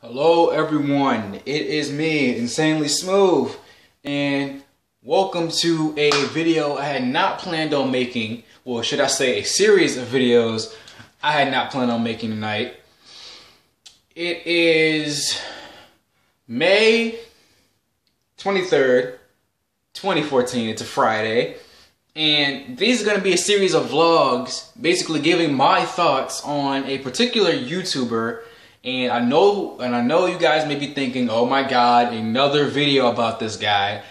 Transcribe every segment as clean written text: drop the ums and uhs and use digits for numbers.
Hello everyone, it is me, Insanely Smooth, and welcome to a video I had not planned on making, well should I say a series of videos I had not planned on making tonight. It is May 23rd, 2014, it's a Friday, and these are going to be a series of vlogs basically giving my thoughts on a particular YouTuber. And I know you guys may be thinking, oh my god, another video about this guy.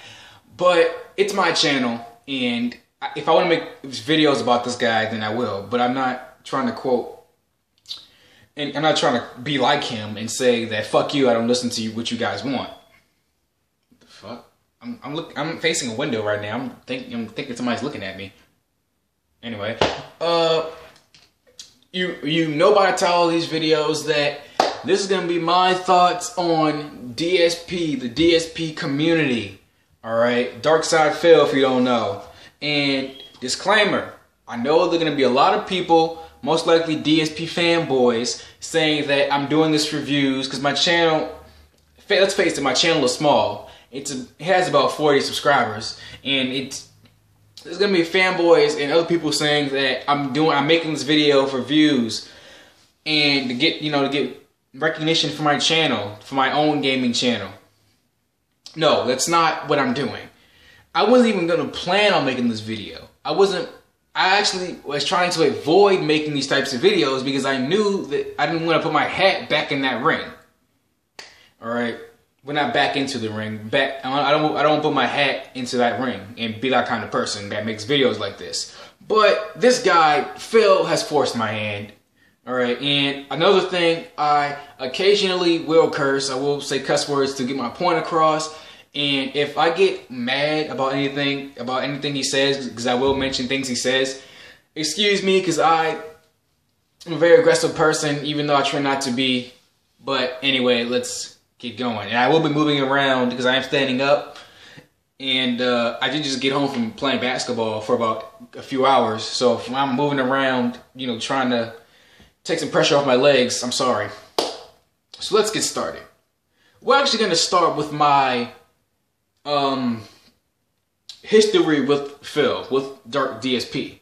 But it's my channel, and if I want to make videos about this guy, then I will. But I'm not trying to quote, and I'm not trying to be like him and say that fuck you, I don't listen to what you guys want. What the fuck? I'm facing a window right now. I'm thinking somebody's looking at me. Anyway, you know by the title of these videos that this is going to be my thoughts on DSP, the DSP community. Alright, Darksydephil if you don't know. And disclaimer, I know there are going to be a lot of people, most likely DSP fanboys, saying that I'm doing this reviews because my channel, let's face it, my channel is small. It has about 40 subscribers, and there's going to be fanboys and other people saying that I'm making this video for views and to get recognition for my channel, for my own gaming channel. No, that's not what I'm doing. I wasn't even going to plan on making this video. I actually was trying to avoid making these types of videos because I knew that I didn't want to put my hat back in that ring. Alright? Well, not back into the ring. I don't want to put my hat into that ring and be that kind of person that makes videos like this. But this guy, Phil, has forced my hand. Alright, and another thing, I occasionally will curse. I will say cuss words to get my point across. And if I get mad about anything he says, because I will mention things he says, excuse me, because I'm a very aggressive person, even though I try not to be. But anyway, let's get going. And I will be moving around because I am standing up. And I did just get home from playing basketball for about a few hours. So if I'm moving around, trying to take some pressure off my legs, I'm sorry. So let's get started. We're actually going to start with my history with Phil, with Dark DSP.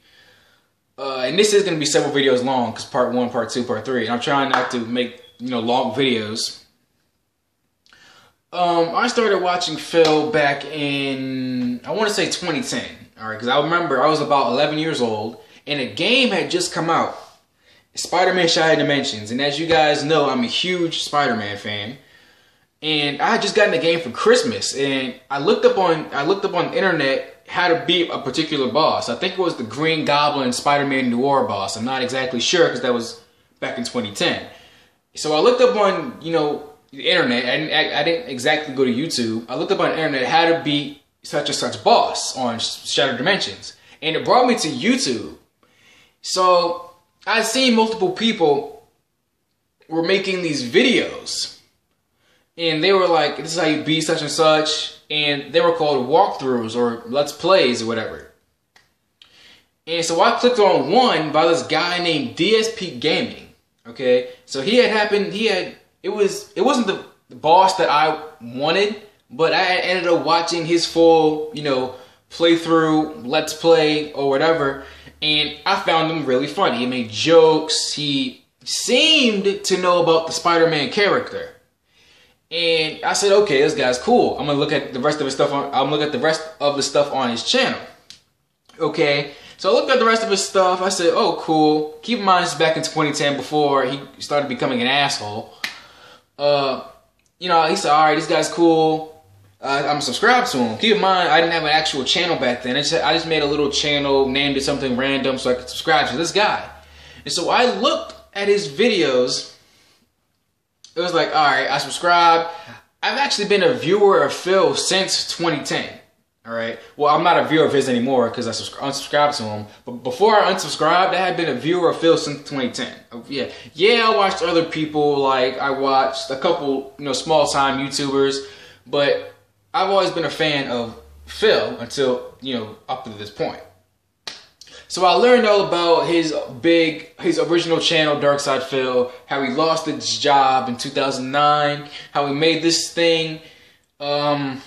And this is going to be several videos long, because part 1, part 2, part 3. And I'm trying not to make, long videos. I started watching Phil back in, I want to say 2010. Alright, because I remember I was about 11 years old, and a game had just come out. Spider-Man Shattered Dimensions, and as you guys know, I'm a huge Spider-Man fan, and I had just gotten the game for Christmas, and I looked up on the internet how to beat a particular boss. I think it was the Green Goblin Spider-Man Noir boss. I'm not exactly sure because that was back in 2010. So I looked up on the internet. I didn't exactly go to YouTube. I looked up on the internet how to beat such and such boss on Shattered Dimensions, and it brought me to YouTube. So I've seen multiple people were making these videos, and they were like, this is how you beat such and such, and they were called walkthroughs or let's plays or whatever. And so I clicked on one by this guy named DSPGaming. Okay, so it wasn't the boss that I wanted, but I ended up watching his full, playthrough, let's play or whatever. And I found him really funny. He made jokes. He seemed to know about the Spider-Man character. And I said, okay, this guy's cool. I'm gonna look at the rest of his stuff on his channel. Okay. So I looked at the rest of his stuff. I said, oh, cool. Keep in mind, this is back in 2010 before he started becoming an asshole. He said, alright, this guy's cool. I'm subscribed to him. Keep in mind, I didn't have an actual channel back then. I just made a little channel, named it something random so I could subscribe to this guy. And so I looked at his videos. It was like, alright, I subscribed. I've actually been a viewer of Phil since 2010. Alright? Well, I'm not a viewer of his anymore because I unsubscribed to him. But before I unsubscribed, I had been a viewer of Phil since 2010. Yeah, I watched other people. Like, I watched a couple, small-time YouTubers. But I've always been a fan of Phil until, up to this point. So I learned all about his original channel, Darksydephil, how he lost his job in 2009, how he made this thing into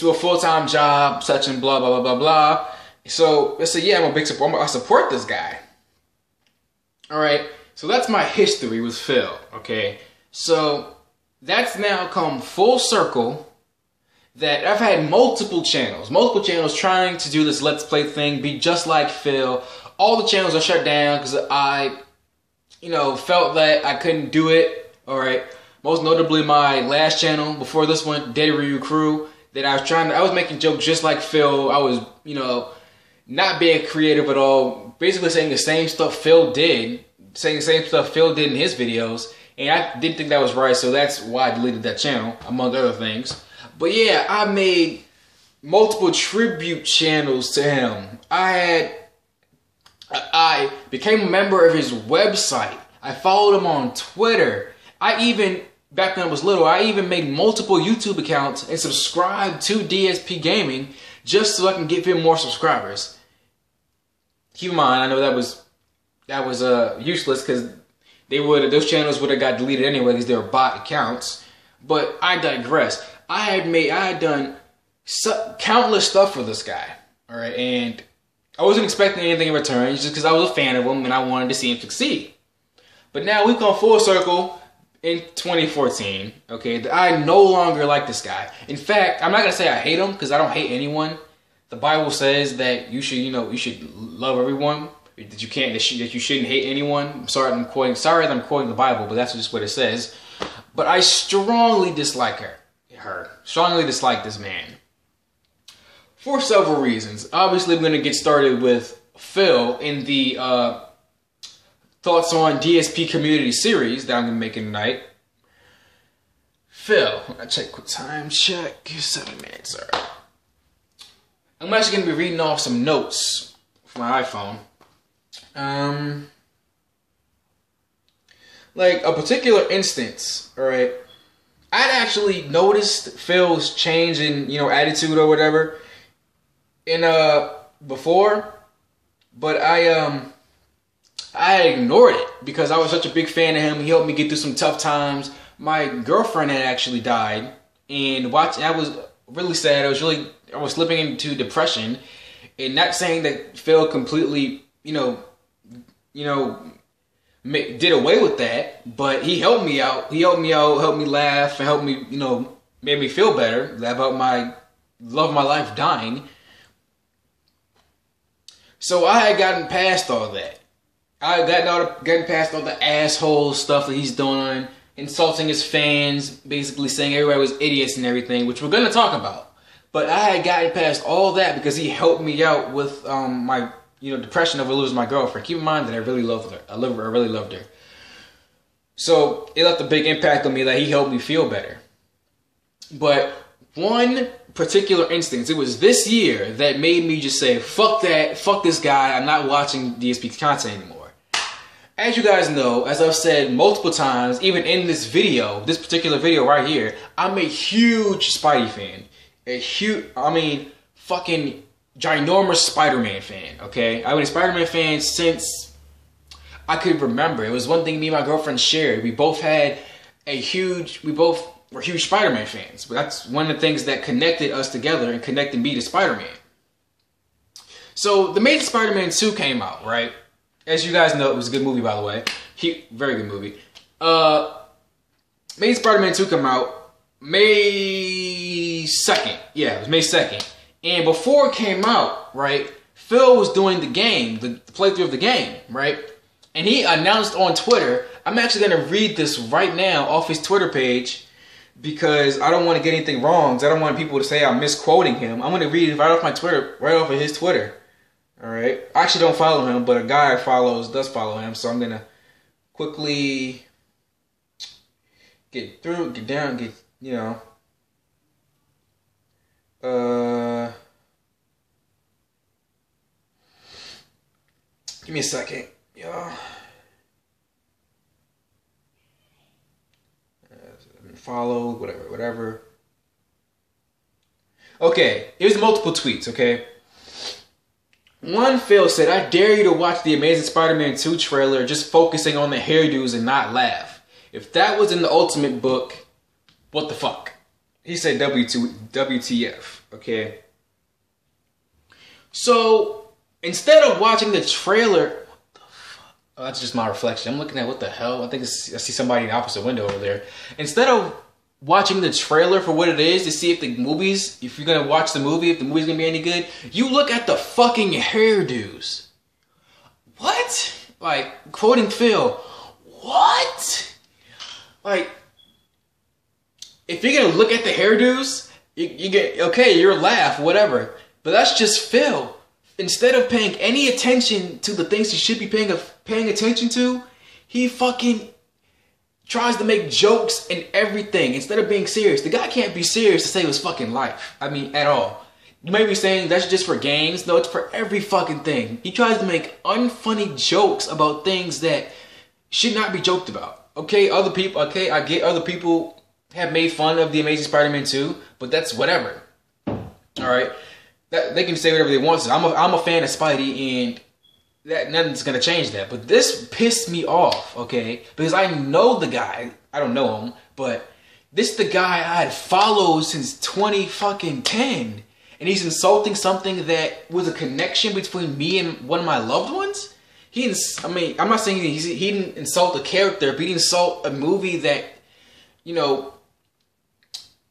a full-time job, such and blah, blah, blah, blah, blah. So I said, yeah, I'm a big supporter. I support this guy. All right, so that's my history with Phil, okay? So that's now come full circle that I've had multiple channels trying to do this Let's Play thing, be just like Phil. All the channels are shut down because I, felt that I couldn't do it, all right? Most notably my last channel before this one, Dead Review Crew, that I was making jokes just like Phil. I was, not being creative at all, basically saying the same stuff Phil did, in his videos, and I didn't think that was right, so that's why I deleted that channel, among other things. But yeah, I made multiple tribute channels to him. I became a member of his website. I followed him on Twitter. Back when I was little, I even made multiple YouTube accounts and subscribed to DSPGaming just so I can give him more subscribers. Keep in mind, I know that was useless because those channels would have got deleted anyway because they were bot accounts. But I digress. I had done countless stuff for this guy, all right, and I wasn't expecting anything in return just because I was a fan of him and I wanted to see him succeed. But now we've gone full circle in 2014, okay, that I no longer like this guy. In fact, I'm not gonna say I hate him because I don't hate anyone. The Bible says that you should love everyone. That you shouldn't hate anyone. Sorry that I'm quoting the Bible, but that's just what it says. But I strongly dislike her. Strongly dislike this man. For several reasons. Obviously, we're going to get started with Phil in the Thoughts on DSP Community series that I'm going to make tonight. Phil, I check quick time check. 7 minutes, alright. I'm actually going to be reading off some notes from my iPhone. Like a particular instance, alright. I'd actually noticed Phil's change in, attitude or whatever before, but I ignored it because I was such a big fan of him. He helped me get through some tough times. My girlfriend had actually died, and I was really sad. I was slipping into depression, and not saying that Phil completely, did away with that, but he helped me out. He helped me laugh, and helped me, made me feel better about my love of my life dying. So I had gotten past all that. I had gotten past all the asshole stuff that he's doing, insulting his fans, basically saying everybody was idiots and everything, which we're going to talk about. But I had gotten past all that because he helped me out with my depression over losing my girlfriend. Keep in mind that I really loved her. I really loved her. So it left a big impact on me that he helped me feel better. But one particular instance, it was this year that made me just say, fuck that, fuck this guy, I'm not watching DSP content anymore. As you guys know, as I've said multiple times, even in this particular video right here, I'm a huge Spidey fan. Fucking ginormous Spider-Man fan, okay? I've been a Spider-Man fan since I could remember. It was one thing me and my girlfriend shared. We both were huge Spider-Man fans. But that's one of the things that connected us together and connected me to Spider-Man. So, The Amazing Spider-Man 2 came out, right? As you guys know, it was a good movie, by the way. Very good movie. Amazing Spider-Man 2 came out May 2nd. Yeah, it was May 2nd. And before it came out, right, Phil was doing the game, the playthrough of the game, right? And he announced on Twitter, I'm actually going to read this right now off his Twitter page because I don't want to get anything wrong. I don't want people to say I'm misquoting him. I'm going to read it right off my Twitter, right off of his Twitter. All right. I actually don't follow him, but a guy I follow does follow him. So I'm going to quickly get down, give me a second, y'all. Follow, whatever. Okay, here's multiple tweets, okay? One, Phil said, I dare you to watch the Amazing Spider-Man 2 trailer just focusing on the hairdos and not laugh. If that was in the Ultimate book, what the fuck? He said WTF, okay? So, instead of watching the trailer, what the fuck? Oh, that's just my reflection. I'm looking at what the hell? I think I see somebody in the opposite window over there. Instead of watching the trailer for what it is to see if if you're gonna watch the movie, if the movie's gonna be any good, you look at the fucking hairdos. What? Like, quoting Phil, what? Like, if you're gonna look at the hairdos, you get, okay, you're a laugh, whatever. But that's just Phil. Instead of paying any attention to the things he should be paying attention to, he fucking tries to make jokes and everything instead of being serious. The guy can't be serious to save his fucking life. I mean, at all. You may be saying that's just for games. No, it's for every fucking thing. He tries to make unfunny jokes about things that should not be joked about. Okay, other people, okay, I get other people have made fun of The Amazing Spider-Man 2, but that's whatever. Alright? They can say whatever they want. I'm a fan of Spidey, and that nothing's gonna change that. But this pissed me off, okay? Because I know the guy. I don't know him, but this the guy I had followed since 2010, and he's insulting something that was a connection between me and one of my loved ones. I mean, I'm not saying he didn't insult the character, but he didn't insult a movie that, you know,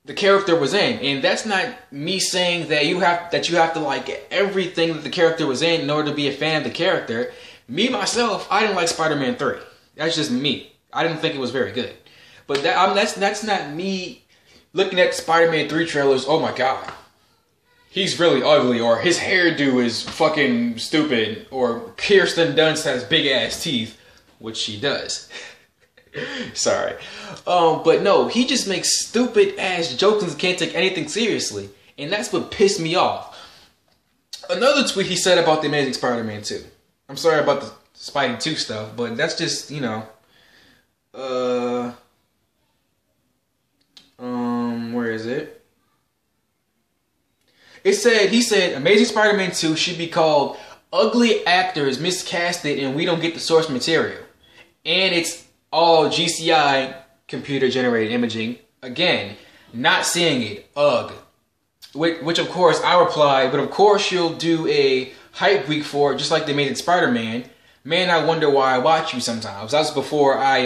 the character was in. And that's not me saying that you have to like everything that the character was in order to be a fan of the character. Me myself, I didn't like Spider-Man 3. That's just me. I didn't think it was very good. But that's not me looking at Spider-Man 3 trailers. Oh my god, he's really ugly, or his hairdo is fucking stupid, or Kirsten Dunst has big ass teeth, which she does. Sorry. But no, he just makes stupid ass jokes and can't take anything seriously. And that's what pissed me off. Another tweet he said about The Amazing Spider-Man 2. I'm sorry about the Spidey 2 stuff, but that's just, you know, where is it? He said, Amazing Spider-Man 2 should be called Ugly Actors Miscasted and We Don't Get the Source Material. And it's all GCI, computer generated imaging. Again, not seeing it. Ugh. Which of course I replied, but of course you'll do a hype week for it, just like they made it Spider-Man. Man, I wonder why I watch you sometimes. That was before I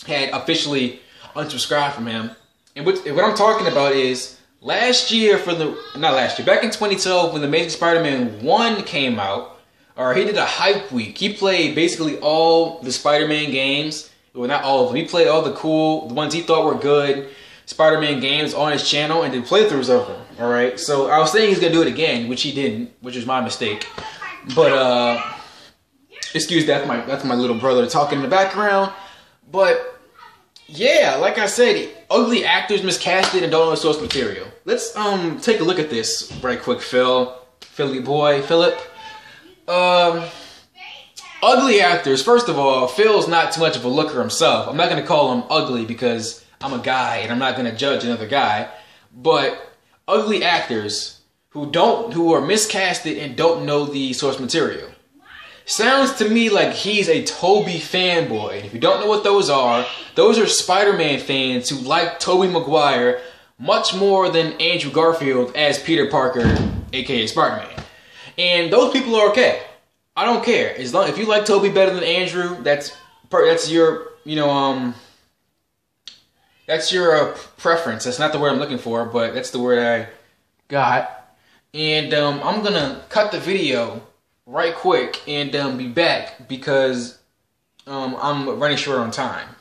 had officially unsubscribed from him. And what I'm talking about is back in 2012 when the Amazing Spider-Man 1 came out, or he did a hype week. He played basically all the Spider-Man games. Well, not all of them. He played all the ones he thought were good Spider-Man games on his channel and did playthroughs of them. Alright, so I was saying he's gonna do it again, which he didn't, which was my mistake. But excuse that's my little brother talking in the background. But yeah, like I said, ugly actors miscasted and don't know the source material. Let's take a look at this right quick, Philly boy, Philip. Ugly actors. First of all, Phil's not too much of a looker himself. I'm not gonna call him ugly because I'm a guy and I'm not gonna judge another guy. But ugly actors who are miscasted and don't know the source material. Sounds to me like he's a Tobey fanboy. If you don't know what those are Spider-Man fans who like Tobey Maguire much more than Andrew Garfield as Peter Parker, aka Spider-Man. And those people are okay. I don't care. As long if you like Tobey better than Andrew, that's your, you know, that's your preference. That's not the word I'm looking for, but that's the word I got. And I'm gonna cut the video right quick and be back because I'm running short on time.